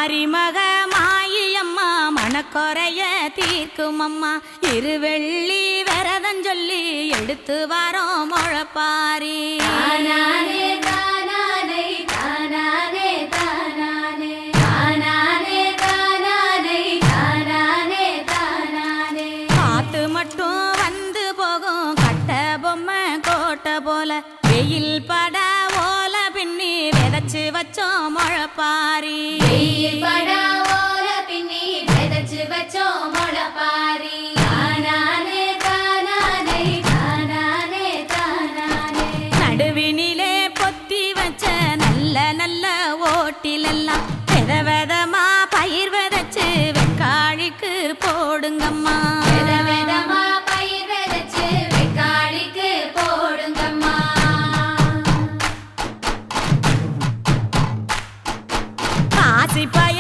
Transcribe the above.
மாரிமக மாயம்மா மனக்குறைய தீர்க்கும் அம்மா இருவெள்ளி விரதம் சொல்லி எடுத்து வரோம் முழப்பாரி காத்து மட்டும் வந்து போகும் கட்ட பொம்மை கோட்டை போல வெயில் பட ஓல பின்னி விதைச்சு வச்சோம் முழப்பாரி நடுவினிலே பொத்தி வச்ச நல்ல நல்ல ஓட்டிலெல்லாம் வித விதமா பயிர் விதைச்சு வெக்காளிக்கு போடுங்கம்மா காசி பயிர்